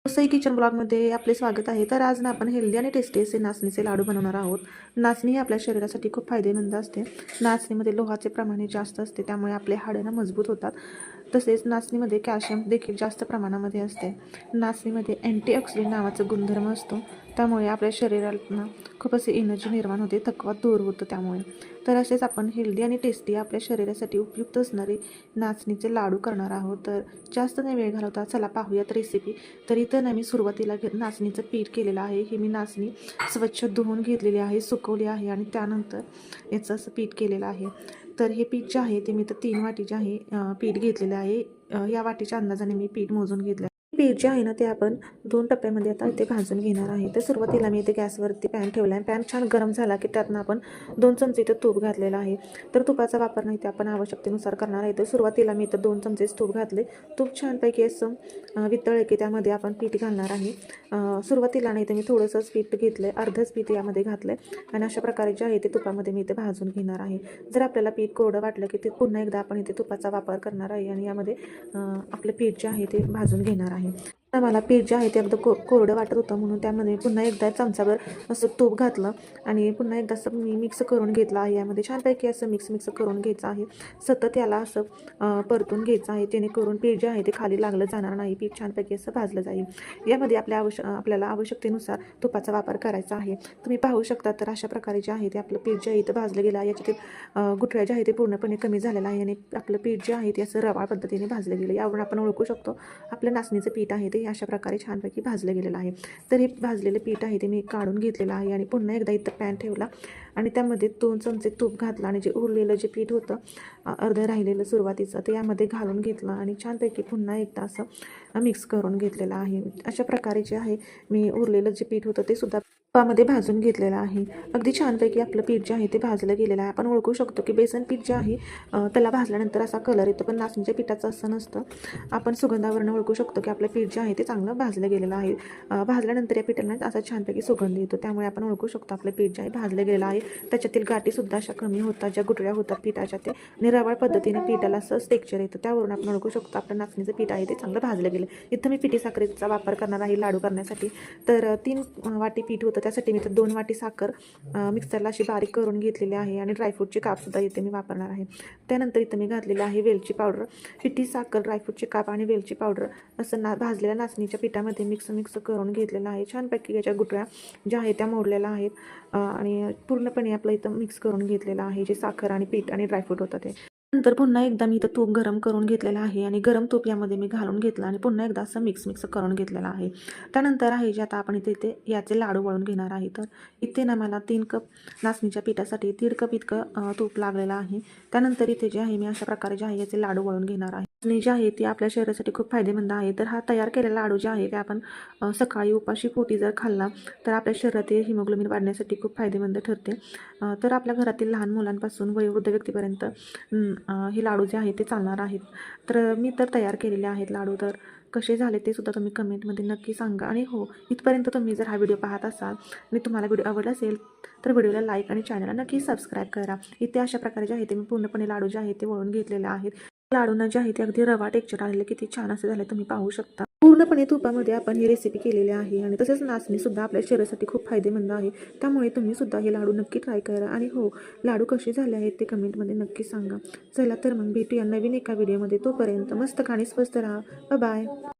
Sai kitchen ब्लॉगमध्ये आपले स्वागत आहे. तर आज ना आपण हेल्दी आणि टेस्टी असे नाचणीचे लाडू बनवणार आहोत. नाचणी ही आपल्या शरीरासाठी खूप फायदेमंद असते. नाचणीमध्ये लोहाचे प्रमाण जास्त असते, त्यामुळे आपले हाडं मजबूत होतात. तसेच नाचणीमध्ये कॅल्शियम देखील जास्त प्रमाणामध्ये असते. नाचणीमध्ये अँटीऑक्सिडंट नावाचा गुणधर्म असतो, त्यामुळे आपल्या शरीराला खूप असे एनर्जी निर्माण होते, थकवा दूर होतो त्यामुळे. तर असेच आपण हेल्दी आणि टेस्टी आपल्या शरीरासाठी उपयुक्त असणारे नाचणीचे लाडू करणार आहोत. तर जास्त नाही वेळ घालवता चला पाहूयात रेसिपी. तर इथं मी सुरुवातीला नाचणीचं पीठ केलेलं आहे. ही मी नाचणी स्वच्छ धुवून घेतलेली आहे, सुकवली आहे आणि त्यानंतर याचं असं पीठ केलेलं आहे. तर हे पीठ जे आहे ते मी तर 3 वाटी जे आहे पीठ घेतलेलं आहे. या वाटीच्या अंदाजाने मी पीठ मोजून घेतलं. पीठ जे आहे ना ते आपण 2 टप्प्यामध्ये आता इथे भाजून घेणार आहे. तर सुरुवातीला मी इथे गॅसवरती पॅन ठेवला आहे. पॅन छान गरम झाला की त्यातनं आपण 2 चमचे इथं तूप घातलेलं आहे. तर तुपाचा वापर नाही ते आपण आवश्यकतेनुसार करणार आहे. तर सुरुवातीला मी इथं 2 चमचेच तूप घातले. तूप छानपैकी असं वितळले की त्यामध्ये आपण पीठ घालणार आहे. सुरुवातीला नाही तर मी थोडंसंच पीठ घेतलं आहे, अर्धच पीठ यामध्ये घातलं आहे आणि अशा प्रकारे जे आहे ते तुपामध्ये मी इथे भाजून घेणार आहे. जर आपल्याला पीठ कोरडं वाटलं की ते पुन्हा एकदा आपण इथे तुपाचा वापर करणार आहे आणि यामध्ये आपलं पीठ जे आहे ते भाजून घेणार आहे. तर मला पीठ जे आहे ते अगदी कोरडं वाटत होतं, म्हणून त्यामध्ये पुन्हा एकदा चमचाभर असं तूप घातलं आणि पुन्हा एकदा असं मी मिक्स करून घेतलं आहे. यामध्ये छानपैकी असं मिक्स करून घ्यायचं आहे. सतत याला असं परतून घ्यायचं आहे, जेणेकरून पीठ जे आहे ते खाली लागलं जाणार नाही. पीठ छानपैकी असं भाजलं जाईल. यामध्ये आपल्याला आवश्यकतेनुसार तुपाचा वापर करायचा आहे. तुम्ही पाहू शकता तर अशा प्रकारे जे आहे ते आपलं पीठ जे आहे ते भाजलं गेलं आहे. याच्यातील गुठळ्या जे आहे ते पूर्णपणे कमी झालेलं आहे आणि आपलं पीठ जे आहे ते असं रवाळ पद्धतीने भाजलं गेलं. यावरून आपण ओळखू शकतो आपलं नाचणीचं पीठ आहे ते अशा प्रकारे छानपैकी भाजलं गेलेलं आहे. तर हे भाजलेलं पीठ आहे ते मी काढून घेतलेलं आहे आणि पुन्हा एकदा इथं पॅन ठेवला आणि त्यामध्ये 2 चमचे तूप घातलं आणि जे उरलेलं जे पीठ होतं अर्धं राहिलेलं सुरुवातीचं ते यामध्ये घालून घेतलं आणि छानपैकी पुन्हा एकदा असं मिक्स करून घेतलेलं आहे. अशा प्रकारे जे आहे मी उरलेलं जे पीठ होतं ते सुद्धा तुपामध्ये भाजून घेतलेलं आहे. अगदी छानपैकी आपलं पीठ जे आहे ते भाजलं गेलेलं आहे. आपण ओळखू शकतो की बेसन पीठ जे आहे त्याला भाजल्यानंतर असा कलर येतो, पण नाचणीच्या पिठाचं असं नसतं. आपण सुगंधावरून ओळखू शकतो की आपलं पीठ जे आहे ते चांगलं भाजलं गेलेलं आहे. भाजल्यानंतर या पिठाला असा छानपैकी सुगंध येतो, त्यामुळे आपण ओळखू शकतो आपलं पीठ जे आहे भाजलं गेलेलं आहे. त्याच्यातील गाठीसुद्धा अशा कमी होतात, ज्या गुठळ्या होतात पिठाच्या ते निरावळ पद्धतीने पिठाला असं टेक्स्चर येतं. त्यावरून आपण ओळखू शकतो आपलं नाचणीचं पीठ आहे ते चांगलं भाजलं गेलं. इथं मी पिठी साखरेचा वापर करणार आहे लाडू करण्यासाठी. तर 3 वाटी पीठ होतं, त्यासाठी मी तर 2 वाटी साखर मिक्सरला अशी बारीक करून घेतलेली आहे आणि ड्रायफ्रूटचे कापसुद्धा इथे मी वापरणार आहे. त्यानंतर इथं मी घातलेलं आहे वेलची पावडर. पिठी साखर, ड्रायफ्रूटचे काप आणि वेलची पावडर असं भाजलेल्या नाचणीच्या पिठामध्ये मिक्स करून घेतलेलं आहे. छानपैकी याच्या गुठळ्या ज्या आहेत त्या मोडलेल्या आहेत आणि पूर्णपणे आपलं इथं मिक्स करून घेतलेलं आहे जे साखर आणि पीठ आणि ड्रायफ्रूट होतं ते. नंतर पुन्हा एकदा मी इथं तूप गरम करून घेतलेलं आहे आणि गरम तूप यामध्ये मी घालून घेतलं आणि पुन्हा एकदा असं मिक्स करून घेतलेलं आहे. त्यानंतर आहे जे आता आपण इथे याचे लाडू वळून घेणार आहे. तर इथे ना मला 3 कप नाचणीच्या पिठासाठी 1.5 कप इतकं तूप लागलेलं आहे. त्यानंतर इथे जे आहे मी अशा प्रकारे जे आहे याचे लाडू वळून घेणार आहे. नाचणी जी आहे ती आपल्या शरीरासाठी खूप फायदेमंद आहे. तर हा तयार केलेला लाडू जे आहे ते आपण सकाळी उपाशी पोटी जर खाल्ला तर आपल्या शरीरातील हिमोग्लोबिन वाढण्यासाठी खूप फायदेमंद ठरते. तर आपल्या घरातील लहान मुलांपासून वयोवृद्ध व्यक्तीपर्यंत हे लाडू जे आहे ते चालणार आहेत. तर मी तर तयार केलेले आहेत लाडू. तर कसे झाले ते सुद्धा तुम्ही कमेंटमध्ये नक्की सांगा. आणि हो, इथपर्यंत तुम्ही जर हा व्हिडिओ पाहत असाल आणि तुम्हाला व्हिडिओ आवडला असेल तर व्हिडिओला लाईक आणि चॅनलला नक्की सबस्क्राईब करा. इथे अशा प्रकारे जे आहे ते मी पूर्णपणे लाडू जे आहे ते वळून घेतलेले आहेत. लाडूंना जे आहे ते अगदी रवा टेक्स्चर आलेलं किती छान असं झालं तुम्ही पाहू शकता. पूर्णपणे तुपामध्ये आपण ही रेसिपी केलेली आहे आणि तसेच नाचणीसुद्धा आपल्या शरीरासाठी खूप फायदेमंद आहे. त्यामुळे तुम्ही सुद्धा हे लाडू नक्की ट्राय करा. आणि हो, लाडू कसे झाले आहेत ते कमेंटमध्ये नक्की सांगा. चला तर मग भेटूया नवीन एका व्हिडिओमध्ये. तोपर्यंत मस्त आणि स्वस्त राहा. बाय.